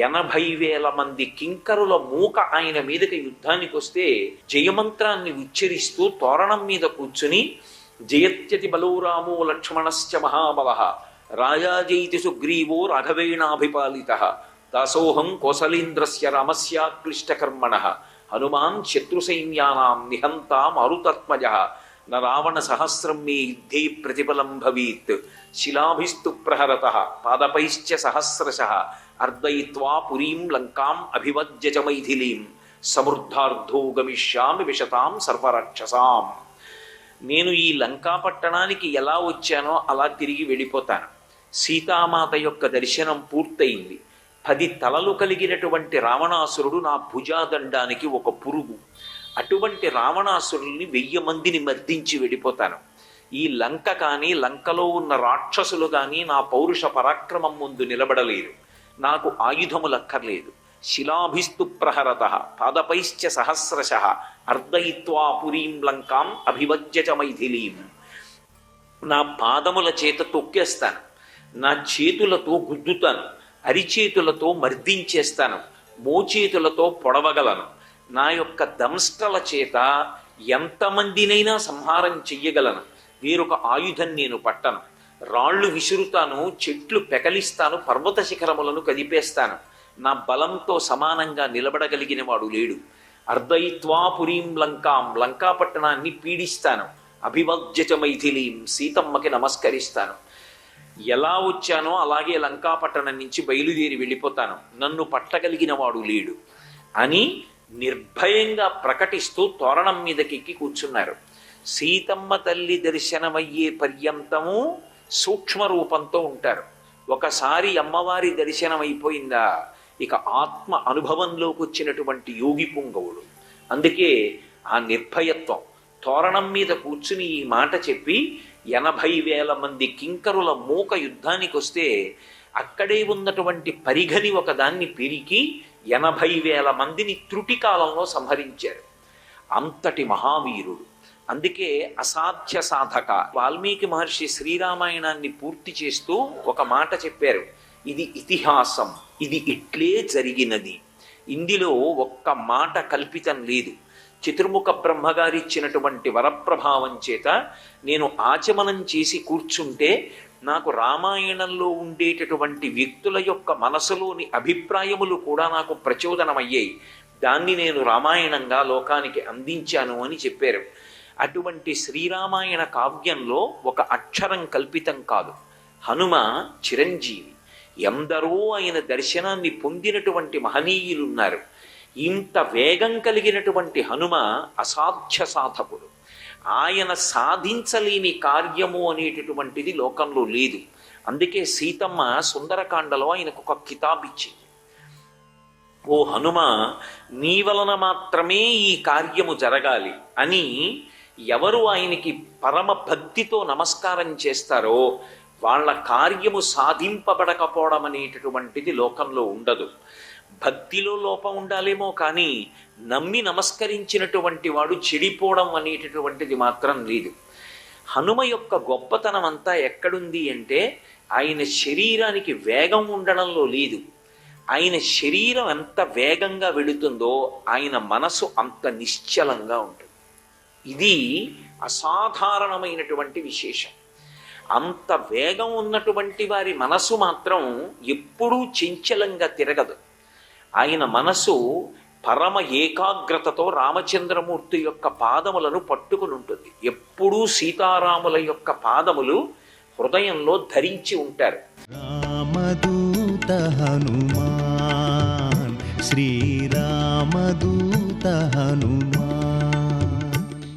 80,000 మంది కింకరుల మూక ఆయన మీదకి యుద్ధానికి వస్తే జయమంత్రాన్ని ఉచ్చరిస్తూ తోరణం మీద కూర్చుని జయత్యతి బలౌరామో లక్ష్మణశ్చ మహాబల రాజాజైతి సుగ్రీవో రాఘవేణాభిపాలిత దాసోహం కోసలేంద్రస్య రామస్య క్లిష్టకర్మణ హనుమాన్ శత్రుసైన్యానాం నిహంత మారుతాత్మజ న రావణ సహస్రం మే యుద్ధే ప్రతిఫలం భవేత్ శిలాభిస్తు ప్రహరత పాదపైశ్చ సహస్రశః అర్దయిత్వా పురీం లంకాం అభివజ్య చ మైథిలీం సమృద్ధార్థో గమిష్యామి విశతాం సర్వరాక్షసాం. నేను ఈ లంకా పట్టణానికి ఎలా వచ్చానో అలా తిరిగి వెళ్ళిపోతాను. సీతామాత యొక్క దర్శనం పూర్తయింది. 10 తలలు కలిగినటువంటి రావణాసురుడు నా భుజాదండానికి ఒక పురుగు. అటువంటి రావణాసురుల్ని 1000 మందిని మర్దించి వెళ్ళిపోతాను. ఈ లంక కానీ లంకలో ఉన్న రాక్షసులు కానీ నా పౌరుష పరాక్రమం ముందు నిలబడలేరు. నాకు ఆయుధములక్కర్లేదు. శిలాభిస్తు ప్రహరత పాదపైశ్చ సహస్రశః అర్దయిత్వా పురీం లంకాం అభివజ్య చ మైథిలీం. నా పాదముల చేత తొక్కేస్తాను, నా చేతులతో గుద్దుతాను, అరిచేతులతో మర్దించేస్తాను, మోచేతులతో పొడవగలను. నా యొక్క దంష్టల చేత ఎంతమందినైనా సంహారం చెయ్యగలను. వేరొక ఆయుధం నేను పట్టను. రాళ్ళు విసురుతాను, చెట్లు పెకలిస్తాను, పర్వత శిఖరములను కదిపేస్తాను. నా బలంతో సమానంగా నిలబడగలిగిన వాడు లేడు. అర్దయిత్వా పురీం లంకాం, లంకాపట్టణాన్ని పీడిస్తాను. అభివజ్య చ మైథిలీం, సీతమ్మకి నమస్కరిస్తాను. ఎలా వచ్చానో అలాగే లంకాపట్టణం నుంచి బయలుదేరి వెళ్ళిపోతాను. నన్ను పట్టగలిగిన వాడు లేడు అని నిర్భయంగా ప్రకటిస్తూ తోరణం మీదకెక్కి కూర్చున్నారు. సీతమ్మ తల్లి దర్శనమయ్యే పర్యంతము సూక్ష్మ రూపంతో ఉంటారు. ఒకసారి అమ్మవారి దర్శనం అయిపోయిందా ఇక ఆత్మ అనుభవంలోకి వచ్చినటువంటి యోగి పుంగవుడు. అందుకే ఆ నిర్భయత్వం. తోరణం మీద కూర్చుని ఈ మాట చెప్పి 80,000 మంది కింకరుల మూక యుద్ధానికి వస్తే అక్కడే ఉన్నటువంటి పరిఘని ఒకదాన్ని పెరికి 80,000 మందిని త్రుటి కాలంలో సంహరించారు. అంతటి మహావీరుడు. అందుకే అసాధ్య సాధక. వాల్మీకి మహర్షి శ్రీరామాయణాన్ని పూర్తి చేస్తూ ఒక మాట చెప్పారు, ఇది ఇతిహాసం, ఇది ఇట్లే జరిగినది. ఇందులో ఒక్క మాట కల్పితం లేదు. చతుర్ముఖ బ్రహ్మగారిచ్చినటువంటి వరప్రభావం చేత నేను ఆచమనం చేసి కూర్చుంటే నాకు రామాయణంలో ఉండేటటువంటి వ్యక్తుల యొక్క మనసులోని అభిప్రాయములు కూడా నాకు ప్రచోదనమయ్యాయి. దాన్ని నేను రామాయణంగా లోకానికి అందించాను అని చెప్పారు. అటువంటి శ్రీరామాయణ కావ్యంలో ఒక అక్షరం కల్పితం కాదు. హనుమ చిరంజీవి. ఎందరో ఆయన దర్శనాన్ని పొందినటువంటి మహనీయులున్నారు. ఇంత వేగం కలిగినటువంటి హనుమ అసాధ్య సాధకుడు. ఆయన సాధించలేని కార్యము అనేటటువంటిది లోకంలో లేదు. అందుకే సీతమ్మ సుందరకాండలో ఆయనకు ఒక కితాబ్ ఇచ్చింది. ఓ హనుమ, నీ వలన మాత్రమే ఈ కార్యము జరగాలి అని ఎవరు ఆయనకి పరమ భక్తితో నమస్కారం చేస్తారో వాళ్ళ కార్యము సాధింపబడకపోవడం అనేటటువంటిది లోకంలో ఉండదు. భక్తిలో లోపం ఉండాలేమో కానీ నమ్మి నమస్కరించినటువంటి వాడు చెడిపోవడం అనేటటువంటిది మాత్రం లేదు. హనుమ యొక్క గొప్పతనం అంతా ఎక్కడుంది అంటే ఆయన శరీరానికి వేగం ఉండడంలో లేదు. ఆయన శరీరం ఎంత వేగంగా వెళుతుందో ఆయన మనసు అంత నిశ్చలంగా ఉంటుంది. ఇది అసాధారణమైనటువంటి విశేషం. అంత వేగం ఉన్నటువంటి వారి మనసు మాత్రం ఎప్పుడూ చంచలంగా తిరగదు. ఆయన మనసు పరమ ఏకాగ్రతతో రామచంద్రమూర్తి యొక్క పాదములను పట్టుకుని ఉంటుంది. ఎప్పుడూ సీతారాముల యొక్క పాదములు హృదయంలో ధరించి ఉంటారు. రామదూత హనుమాన్, శ్రీరామదూత హనుమాన్.